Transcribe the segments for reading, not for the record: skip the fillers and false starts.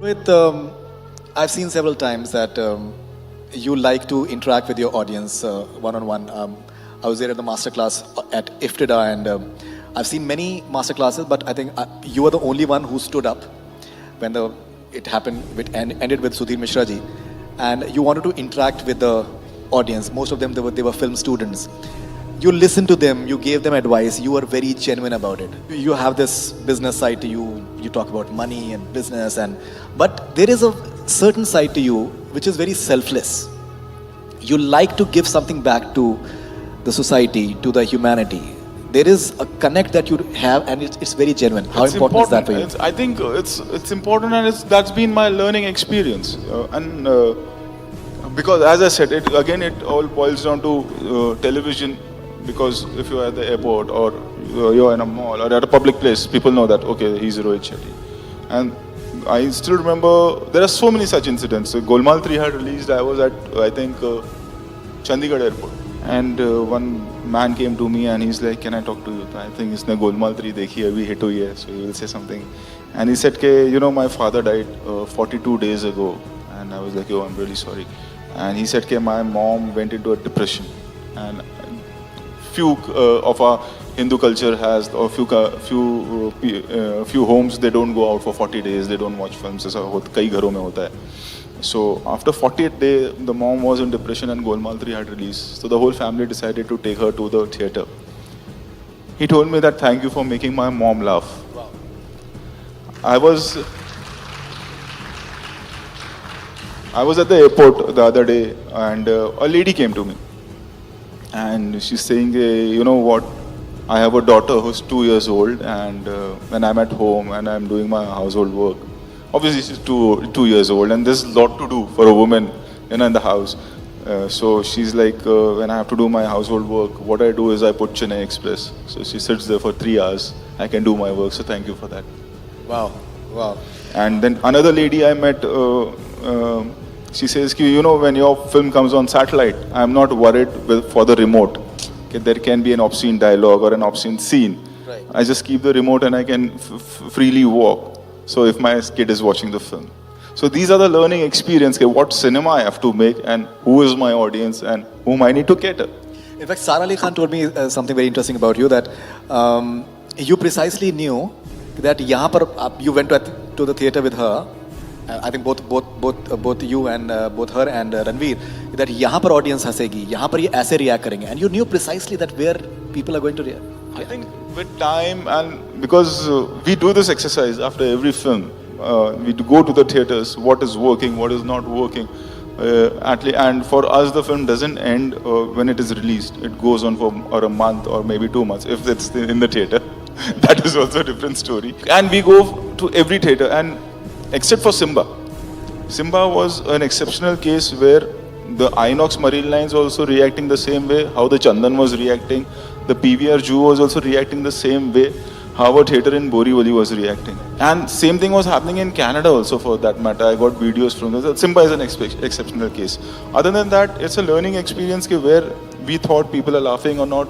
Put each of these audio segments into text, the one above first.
With I've seen several times that you like to interact with your audience one on one. I was there at the masterclass at IFTIDA, and I've seen many masterclasses, but I think you were the only one who stood up when it happened and ended with Sudhir Mishra ji, and you wanted to interact with the audience. Most of them they were film students. You listened to them, you gave them advice, you were very genuine about it. You have this business side to you, you talk about money and business, but there is a certain side to you which is very selfless. You like to give something back to the society, to the humanity. There is a connect that you have, and it's very genuine. How important is that for you? I think it's important, and that's been my learning experience. Because as I said, it all boils down to television. Because if you're at the airport or you're in a mall or at a public place, people know that, okay, he's Rohit Shetty. And I still remember, there are so many such incidents. So Golmaal 3 had released, I was at, I think, Chandigarh airport. And one man came to me and he's like, can I talk to you? I think isne Golmaal 3 dekhi hai, abhi hit hui hai, so he will say something. And he said, my father died 42 days ago. And I was like, I'm really sorry. And he said, my mom went into a depression. And few of our Hindu culture has, or few homes, they don't go out for 40 days, they don't watch films. Kai gharon mein hota hai. So after 40th day, the mom was in depression and Golmaal 3 had released. So the whole family decided to take her to the theatre. He told me that, thank you for making my mom laugh. Wow. I was at the airport the other day, and a lady came to me. And she's saying, you know what, I have a daughter who's 2 years old, and when I'm at home and I'm doing my household work, obviously she's two years old, and there's a lot to do for a woman in the house. So she's like, when I have to do my household work, what I do is I put Chennai Express. So she sits there for 3 hours, I can do my work, so thank you for that. Wow, wow. And then another lady I met, she says, when your film comes on satellite, I'm not worried for the remote. There can be an obscene dialogue or an obscene scene. Right. I just keep the remote and I can freely walk. So if my kid is watching the film. So these are the learning experience, what cinema I have to make and who is my audience and whom I need to cater. In fact, Sara Ali Khan told me something very interesting about you, that you precisely knew that you went to the theatre with her. I think both you and both her and Ranveer, that यहाँ पर audience हंसेगी, यहाँ पर ये ऐसे react करेंगे, and you knew precisely that where people are going to react. I think with time, and because we do this exercise after every film, we go to the theatres, what is working, what is not working, and for us the film doesn't end when it is released. It goes on for a month or maybe 2 months if it's in the theatre. That is also a different story. And we go to every theatre, and except for Simba. Simba was an exceptional case where the Inox Marine Lines also reacting the same way, how the Chandan was reacting, the PVR Jew was also reacting the same way, how a theatre in Borivali was reacting. And same thing was happening in Canada also, for that matter. I got videos from this. Simba is an exceptional case. Other than that, it's a learning experience where we thought people are laughing or not,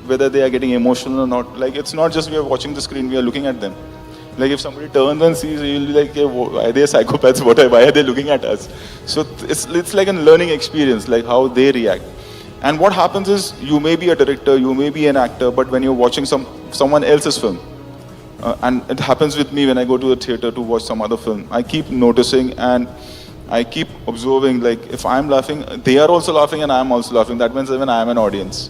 whether they are getting emotional or not. Like, it's not just we are watching the screen, we are looking at them. Like, if somebody turns and sees, you'll be like, hey, are they psychopaths? Why are they looking at us? So it's like a learning experience, like how they react. And what happens is, you may be a director, you may be an actor, but when you're watching someone else's film, and it happens with me when I go to the theatre to watch some other film, I keep noticing and I keep observing, like, if I'm laughing, they are also laughing and I'm also laughing. That means even I'm an audience.